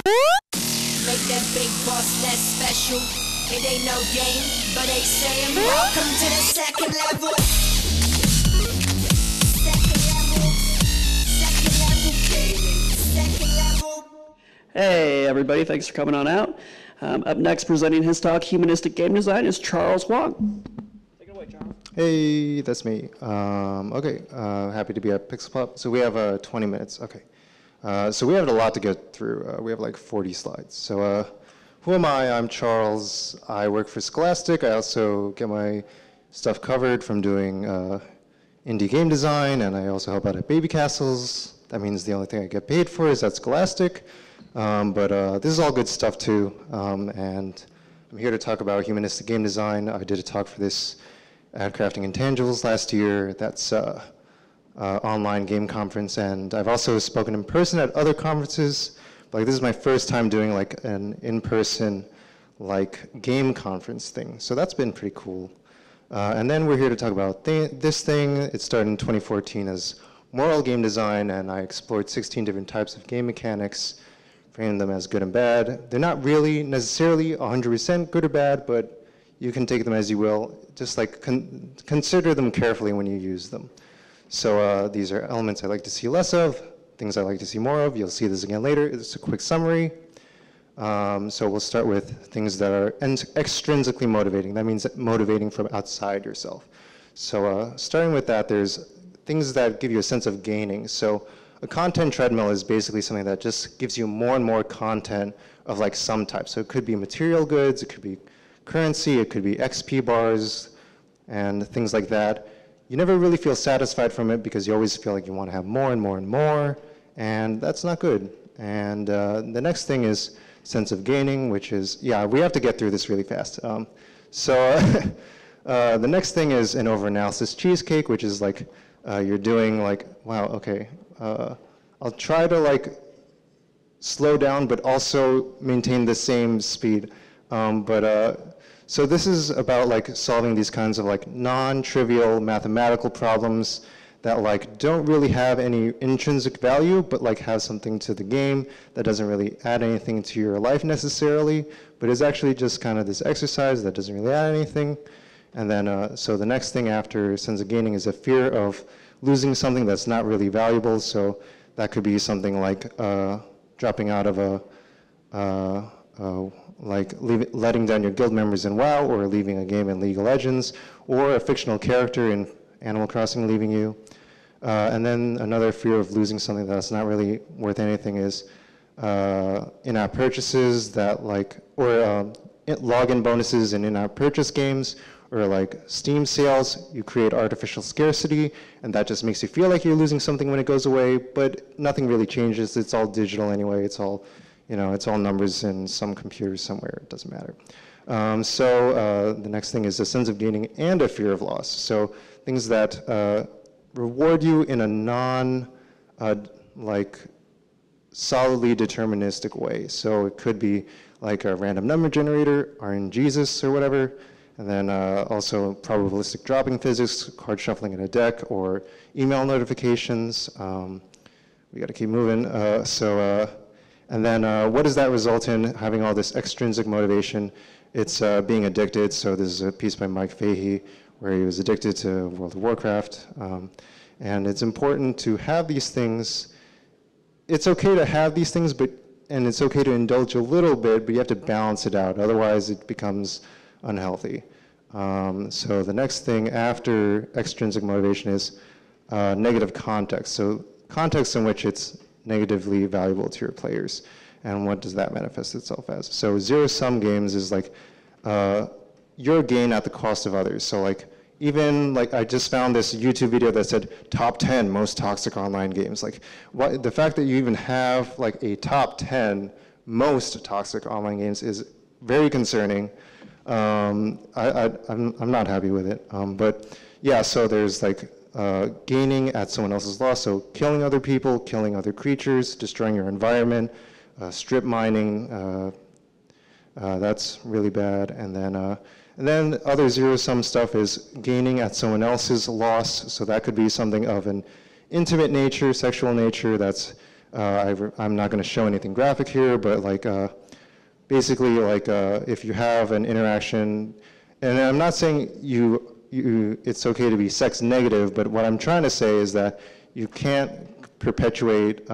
Make that big boss less special. It ain't no game, but they saying welcome to the second level. Second level. Second level gaming. Second level. Hey everybody, thanks for coming on out. Up next, presenting his talk, Humanistic Game Design, is Charles Huang. Take it away, Charles. Hey, that's me. Happy to be at Pixelpop. So we have 20 minutes. Okay. So we have a lot to get through. We have like 40 slides. So who am I? I'm Charles. I work for Scholastic. I also get my stuff covered from doing indie game design, and I also help out at Baby Castles. That means the only thing I get paid for is at Scholastic. But this is all good stuff too. And I'm here to talk about humanistic game design. I did a talk for this at Crafting Intangibles last year. That's online game conference, and I've also spoken in person at other conferences. Like this is my first time doing like an in-person like game conference thing, so that's been pretty cool. And then we're here to talk about this thing. It started in 2014 as moral game design, and I explored 16 different types of game mechanics, framed them as good and bad. They're not really necessarily 100% good or bad, but you can take them as you will. Just like consider them carefully when you use them. So these are elements I like to see less of, things I like to see more of. You'll see this again later. It's a quick summary. So we'll start with things that are extrinsically motivating. That means motivating from outside yourself. So starting with that, there's things that give you a sense of gaining. So a content treadmill is basically something that just gives you more and more content of like some type. So it could be material goods, it could be currency, it could be XP bars, and things like that. You never really feel satisfied from it because you always feel like you want to have more and more and more, and that's not good. And the next thing is sense of gaining, which is, yeah, we have to get through this really fast. The next thing is an overanalysis cheesecake, which is like you're doing like, wow, okay, I'll try to like slow down but also maintain the same speed. So this is about like solving these kinds of like non-trivial mathematical problems that like don't really have any intrinsic value, but like have something to the game that doesn't really add anything to your life necessarily, but is actually just kind of this exercise that doesn't really add anything. And then, so the next thing after sense of gaining is a fear of losing something that's not really valuable. So that could be something like dropping out of letting down your guild members in WoW, or leaving a game in League of Legends, or a fictional character in Animal Crossing leaving you. And then another fear of losing something that's not really worth anything is in-app purchases that like, or login bonuses in in-app purchase games, or like Steam sales. You create artificial scarcity, and that just makes you feel like you're losing something when it goes away, but nothing really changes. It's all digital anyway. It's all, you know, it's all numbers in some computer somewhere. It doesn't matter. The next thing is a sense of gaining and a fear of loss. So things that reward you in a like solidly deterministic way. So it could be like a random number generator, RNGesus or whatever, and then also probabilistic dropping physics, card shuffling in a deck, or email notifications. We got to keep moving. And then what does that result in, having all this extrinsic motivation? It's being addicted. So this is a piece by Mike Fahey where he was addicted to World of Warcraft. And it's important to have these things. It's okay to have these things, and it's okay to indulge a little bit, but you have to balance it out. Otherwise, it becomes unhealthy. So the next thing after extrinsic motivation is negative context. So context in which it's negatively valuable to your players. And what does that manifest itself as? So zero-sum games is like your gain at the cost of others. So like, even like I just found this YouTube video that said top 10 most toxic online games. Like the fact that you even have like a top 10 most toxic online games is very concerning. I'm not happy with it. But yeah, so there's like gaining at someone else's loss. So killing other people, killing other creatures, destroying your environment, strip mining, that's really bad. And then other zero-sum stuff is gaining at someone else's loss. So that could be something of an intimate nature, sexual nature, that's I'm not going to show anything graphic here, but like basically like if you have an interaction, and I'm not saying it's okay to be sex negative, but what I'm trying to say is that you can't perpetuate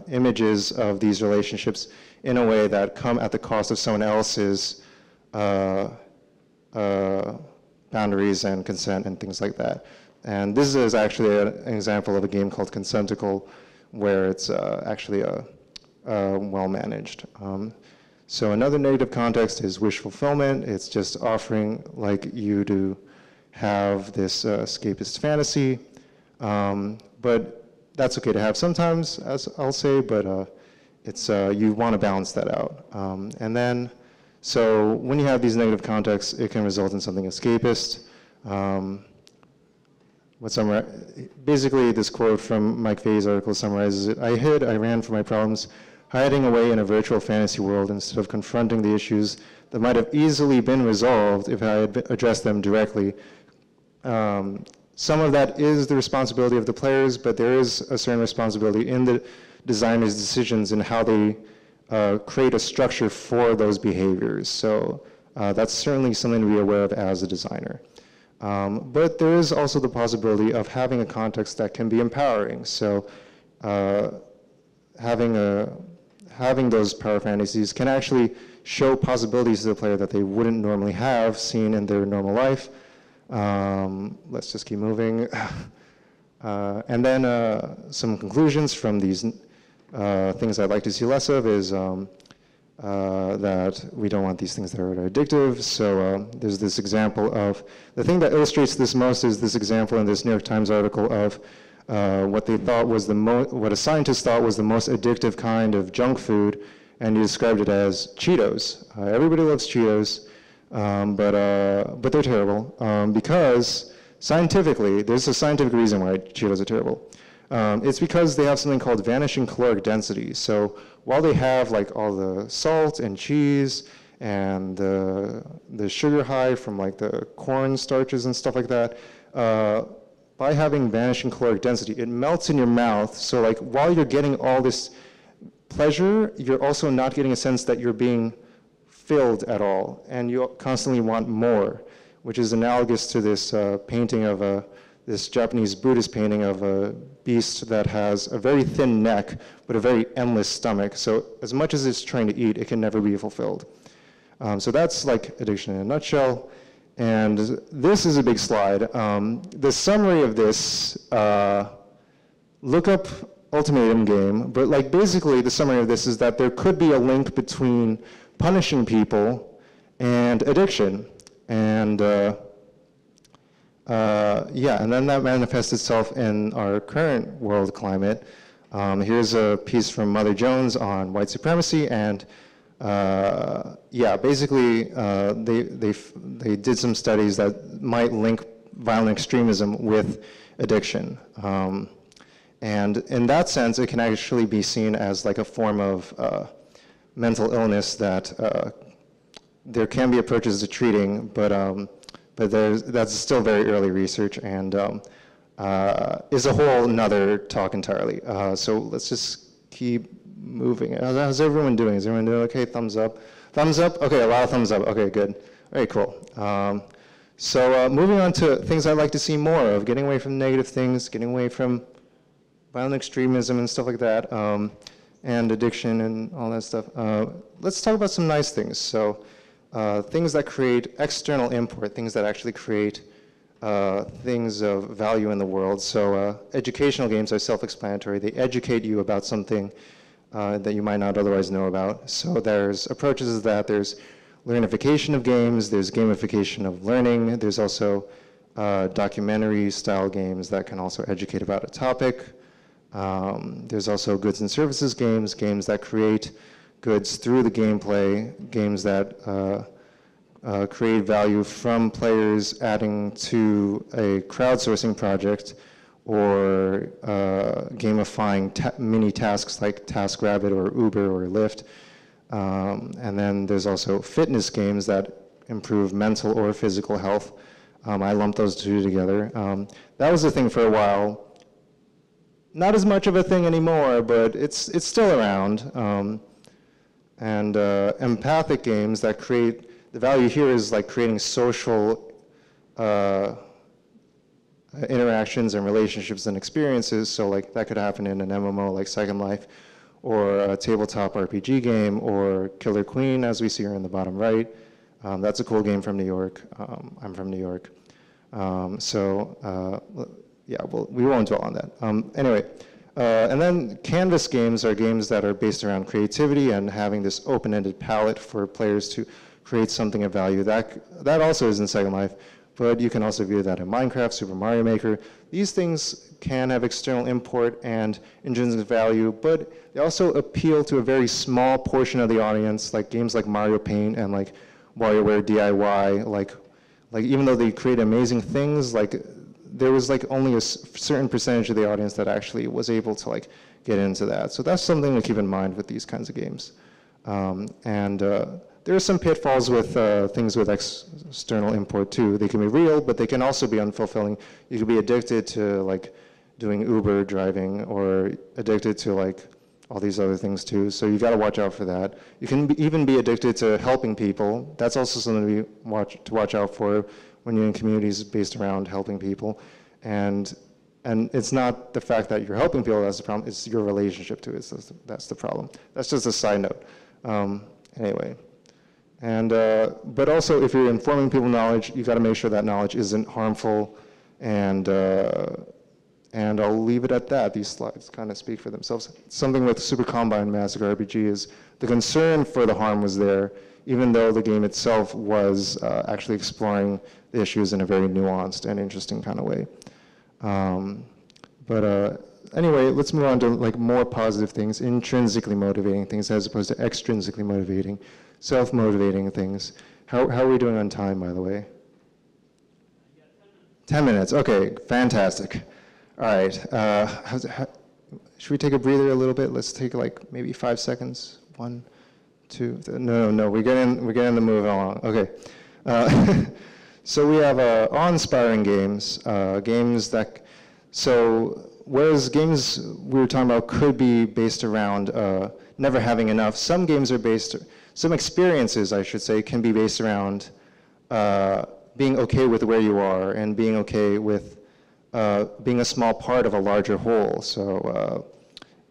images of these relationships in a way that come at the cost of someone else's boundaries and consent and things like that. And this is actually an example of a game called Consentical, where it's actually well managed. So another negative context is wish fulfillment. It's just offering like you to have this escapist fantasy, but that's okay to have sometimes, as I'll say, but it's you want to balance that out. And then, so when you have these negative contexts, it can result in something escapist. Basically, this quote from Mike Fay's article summarizes it. I hid, I ran from my problems, hiding away in a virtual fantasy world instead of confronting the issues that might have easily been resolved if I had addressed them directly. Some of that is the responsibility of the players, but there is a certain responsibility in the designer's decisions in how they create a structure for those behaviors. So that's certainly something to be aware of as a designer. But there is also the possibility of having a context that can be empowering. So having those power fantasies can actually show possibilities to the player that they wouldn't normally have seen in their normal life. Let's just keep moving. And then some conclusions from these things I'd like to see less of is that we don't want these things that are addictive. So there's this example of, the thing that illustrates this most is this example in this New York Times article of what they thought was what a scientist thought was the most addictive kind of junk food, and he described it as Cheetos. Everybody loves Cheetos, but they're terrible because scientifically, there's a scientific reason why Cheetos are terrible. It's because they have something called vanishing caloric density. So while they have like all the salt and cheese and the sugar high from like the corn starches and stuff like that, by having vanishing caloric density, it melts in your mouth. So like while you're getting all this pleasure, you're also not getting a sense that you're being filled at all, and you constantly want more, which is analogous to this painting of this Japanese Buddhist painting of a beast that has a very thin neck, but a very endless stomach. So as much as it's trying to eat, it can never be fulfilled. So that's like addiction in a nutshell. And this is a big slide. The summary of this, look up Ultimatum Game, but like basically the summary of this is that there could be a link between punishing people and addiction. And yeah, and then that manifests itself in our current world climate. Here's a piece from Mother Jones on white supremacy, and yeah, basically they did some studies that might link violent extremism with addiction. And in that sense, it can actually be seen as like a form of mental illness that there can be approaches to treating, but that's still very early research and is a whole nother talk entirely. So let's just keep moving. How's everyone doing? Is everyone doing okay? Thumbs up? Thumbs up? Okay, a lot of thumbs up. Okay, good. Very cool. So moving on to things I'd like to see more of, getting away from negative things, getting away from violent extremism and stuff like that, and addiction and all that stuff. Let's talk about some nice things. So things that create external import, things that actually create things of value in the world. So educational games are self-explanatory. They educate you about something that you might not otherwise know about. So there's approaches to that. There's learnification of games. There's gamification of learning. There's also documentary style games that can also educate about a topic. There's also goods and services games, games that create goods through the gameplay, games that create value from players adding to a crowdsourcing project or gamifying mini tasks like TaskRabbit or Uber or Lyft. And then there's also fitness games that improve mental or physical health. I lumped those two together. That was the thing for a while. not as much of a thing anymore, but it's still around. And empathic games that create, the value here is like creating social interactions and relationships and experiences. So like that could happen in an MMO like Second Life, or a tabletop RPG game, or Killer Queen, as we see here in the bottom right. That's a cool game from New York. I'm from New York. Yeah, well, we won't dwell on that. Anyway, and then canvas games are games that are based around creativity and having this open-ended palette for players to create something of value. That also is in Second Life, but you can also view that in Minecraft, Super Mario Maker. These things can have external import and intrinsic value, but they also appeal to a very small portion of the audience, like games like Mario Paint and like WarioWare DIY, like even though they create amazing things, like there was like only a certain percentage of the audience that actually was able to like get into that. So that's something to keep in mind with these kinds of games. There are some pitfalls with things with external import too. They can be real, but they can also be unfulfilling. You could be addicted to like doing Uber driving, or addicted to like all these other things too. So you got to watch out for that. You can even be addicted to helping people. That's also something to watch out for when you're in communities based around helping people. And it's not the fact that you're helping people that's the problem, it's your relationship to it. That's the problem. That's just a side note. Anyway. But also, if you're informing people knowledge, you got to make sure that knowledge isn't harmful, and I'll leave it at that. These slides kind of speak for themselves. Something with Super Combine Massacre RPG is the concern for the harm was there, even though the game itself was actually exploring the issues in a very nuanced and interesting kind of way. Anyway, let's move on to like more positive things, intrinsically motivating things as opposed to extrinsically motivating, self-motivating things. How are we doing on time, by the way? 10 minutes, okay, fantastic. All right, should we take a breather a little bit? Let's take like maybe 5 seconds. 1, 2, no, we're getting the move along. Okay, so we have awe-inspiring games, whereas games we were talking about could be based around never having enough, some experiences, I should say, can be based around being okay with where you are and being okay with being a small part of a larger whole. So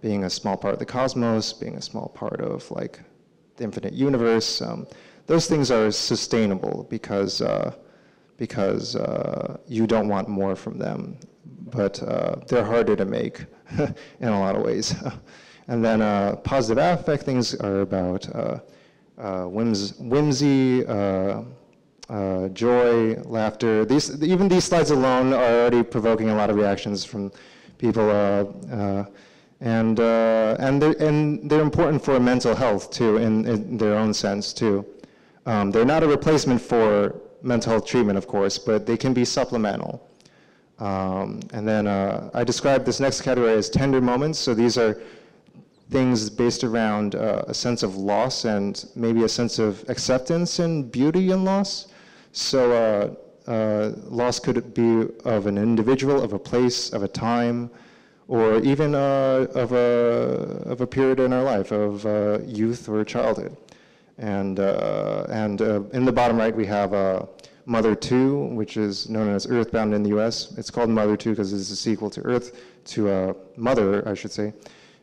being a small part of the cosmos, being a small part of like the infinite universe. Those things are sustainable because you don't want more from them, but they're harder to make in a lot of ways. And then positive affect things are about whimsy, joy, laughter. Even these slides alone are already provoking a lot of reactions from people, and they're important for mental health too, in their own sense too. They're not a replacement for mental health treatment, of course, but they can be supplemental. And then I described this next category as tender moments. So these are things based around a sense of loss and maybe a sense of acceptance and beauty in loss. So loss could be of an individual, of a place, of a time, or even of a period in our life, of youth or childhood. And in the bottom right, we have Mother 2, which is known as Earthbound in the US. It's called Mother 2 because it's a sequel to Mother, I should say.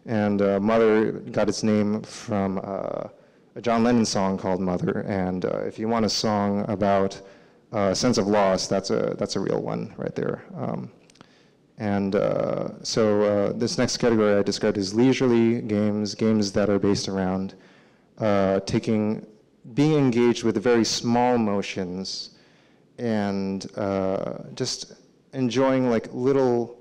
And Mother got its name from a John Lennon song called Mother. And if you want a song about a sense of loss, that's a real one right there. So this next category I described as leisurely games, games that are based around being engaged with very small motions and just enjoying like little,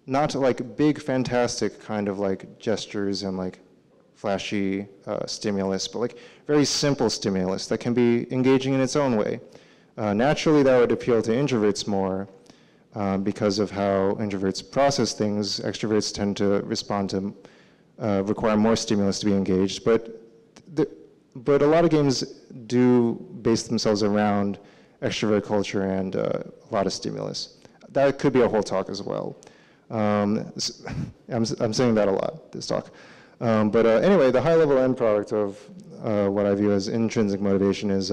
not like big fantastic kind of like gestures and like flashy stimulus, but like very simple stimulus that can be engaging in its own way. Naturally that would appeal to introverts more because of how introverts process things. Extroverts tend to respond to require more stimulus to be engaged, but a lot of games do base themselves around extrovert culture and a lot of stimulus. That could be a whole talk as well. I'm saying that a lot, this talk. But anyway, the high-level end product of what I view as intrinsic motivation is,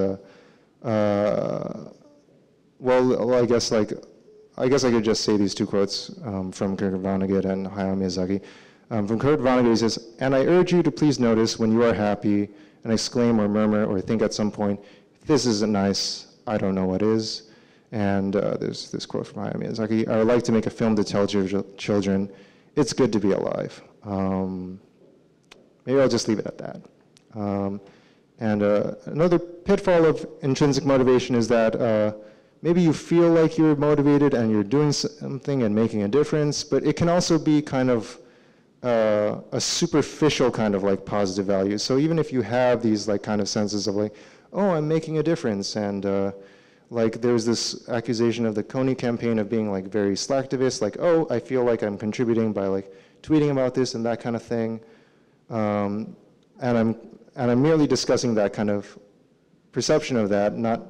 well, I guess I could just say these two quotes from Kurt Vonnegut and Hayao Miyazaki. From Kurt Vonnegut, he says, "And I urge you to please notice when you are happy and exclaim or murmur or think at some point, if this isn't nice, I don't know what is." And there's this quote from Hayao Miyazaki, "I would like to make a film to tell children, it's good to be alive." Maybe I'll just leave it at that. Another pitfall of intrinsic motivation is that maybe you feel like you're motivated and you're doing something and making a difference, but it can also be kind of a superficial kind of like positive value. So even if you have these like kind of senses of like, oh, I'm making a difference, and like there's this accusation of the Kony campaign of being like very slacktivist, like, oh, I feel like I'm contributing by like tweeting about this and that kind of thing. And I'm merely discussing that kind of perception of that, not,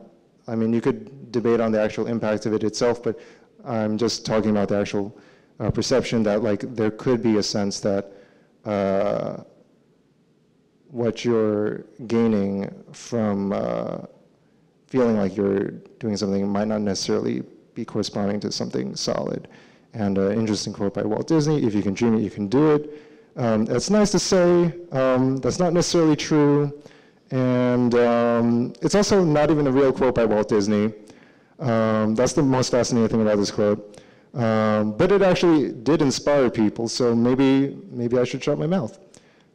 I mean, you could debate on the actual impact of it itself, but I'm just talking about the actual perception that like there could be a sense that what you're gaining from feeling like you're doing something might not necessarily be corresponding to something solid. And an interesting quote by Walt Disney, "If you can dream it, you can do it." It's nice to say, that's not necessarily true. And it's also not even a real quote by Walt Disney. That's the most fascinating thing about this quote. But it actually did inspire people, so maybe I should shut my mouth.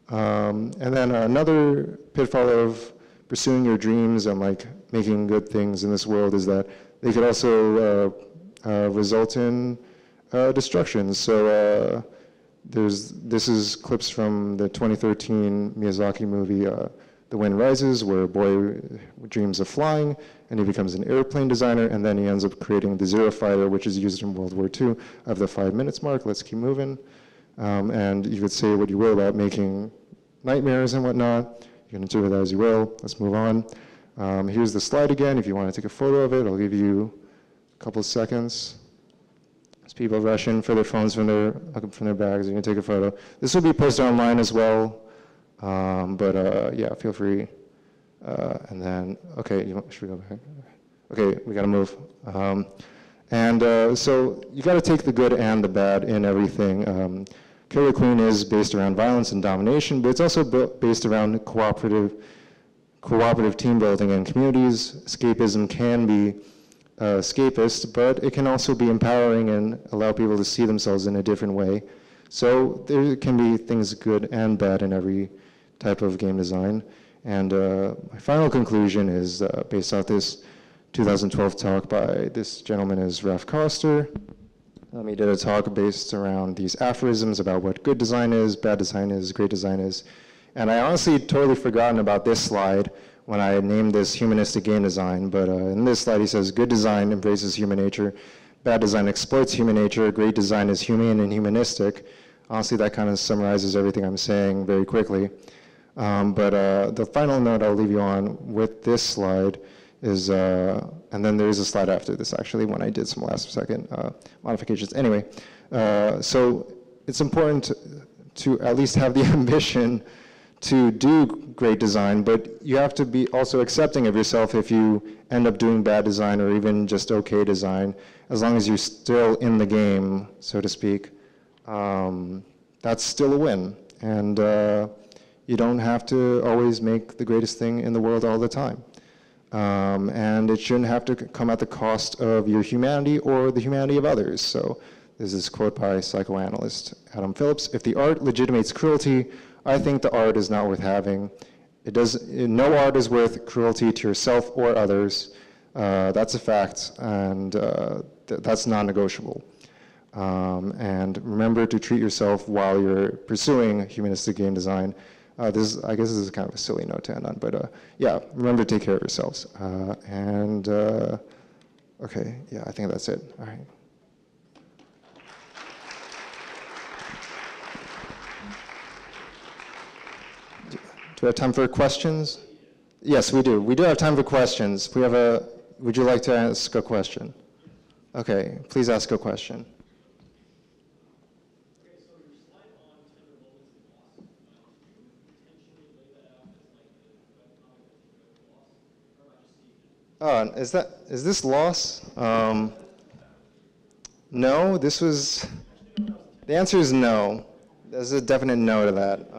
And then another pitfall of pursuing your dreams and like making good things in this world is that they could also result in destruction. So this is clips from the 2013 Miyazaki movie, The Wind Rises, where a boy dreams of flying and he becomes an airplane designer, and then he ends up creating the Zero Fighter, which is used in World War II. I have the 5 minutes mark, let's keep moving. And you could say what you will about making nightmares and whatnot. You can interpret that as you will. Let's move on. Here's the slide again. If you want to take a photo of it, I'll give you a couple of seconds. As people rush in for their phones from their bags, you can take a photo. This will be posted online as well. Yeah, feel free. And then, okay, should we go back? Okay, we gotta move. So you gotta take the good and the bad in everything. Killer Queen is based around violence and domination, but it's also based around cooperative team building and communities. Escapism can be escapist, but it can also be empowering and allow people to see themselves in a different way. So there can be things good and bad in every type of game design. And my final conclusion is based off this 2012 talk by this gentleman is Ralph Koster. He did a talk based around these aphorisms about what good design is, bad design is, great design is. And I honestly totally forgotten about this slide when I named this humanistic game design, but in this slide he says, good design embraces human nature, bad design exploits human nature, great design is humane and humanistic. Honestly, that kind of summarizes everything I'm saying very quickly. The final note I'll leave you on with this slide is, and then there is a slide after this actually when I did some last second modifications. Anyway, so it's important to at least have the ambition to do great design, but you have to be also accepting of yourself if you end up doing bad design or even just okay design, as long as you're still in the game, so to speak. That's still a win. And you don't have to always make the greatest thing in the world all the time. And it shouldn't have to come at the cost of your humanity or the humanity of others. So there's this quote by psychoanalyst Adam Phillips: if the art legitimates cruelty, I think the art is not worth having. No art is worth cruelty to yourself or others. That's a fact, and that's non-negotiable. And remember to treat yourself while you're pursuing humanistic game design. I guess this is kind of a silly note to end on, but yeah, remember to take care of yourselves. Okay, yeah, I think that's it. All right. Do we have time for questions? Yes, we do. We do have time for questions. Would you like to ask a question? Okay, please ask a question. Oh, is this loss? No, this was, the answer is no. There's a definite no to that.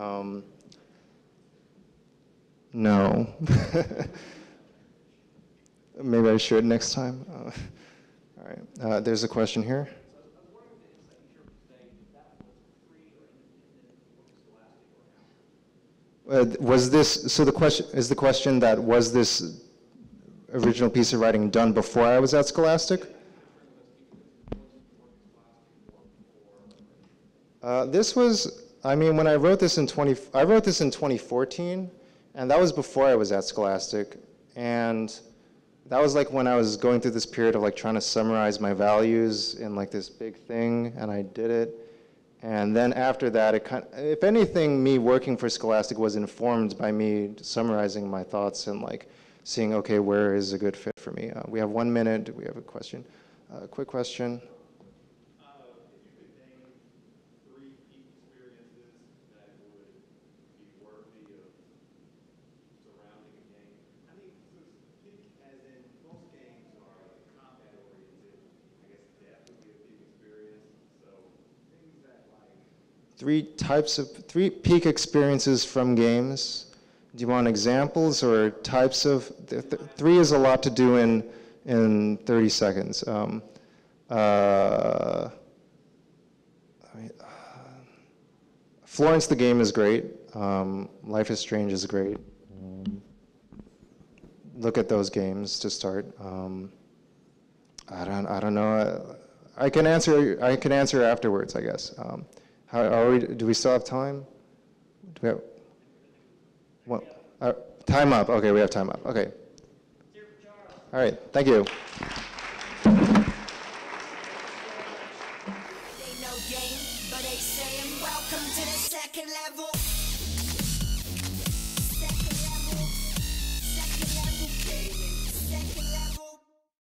No. Maybe I should next time. All right, there's a question here. Was this, so the question that, was this original piece of writing done before I was at Scholastic? This was, I mean, when I wrote this in 2014, and that was before I was at Scholastic, and that was like when I was going through this period of like trying to summarize my values in like this big thing, and I did it. And then after that, if anything, me working for Scholastic was informed by me summarizing my thoughts and like seeing, okay, where is a good fit for me? We have 1 minute. Do we have a question? Quick question. If you could name 3 peak experiences that would be worthy of surrounding a game. I mean, peak as in most games are combat oriented. I guess death would be a peak experience. So things that like 3 peak experiences from games. Do you want examples or types of? 3 is a lot to do in 30 seconds. Florence the Game is great. Life is Strange is great. Look at those games to start. I don't know. I can answer afterwards, I guess. Do we still have time? Do we have? What? Time up. Okay, we have time up. Okay. All right. Thank you. It ain't no game, but they saying welcome to the second level.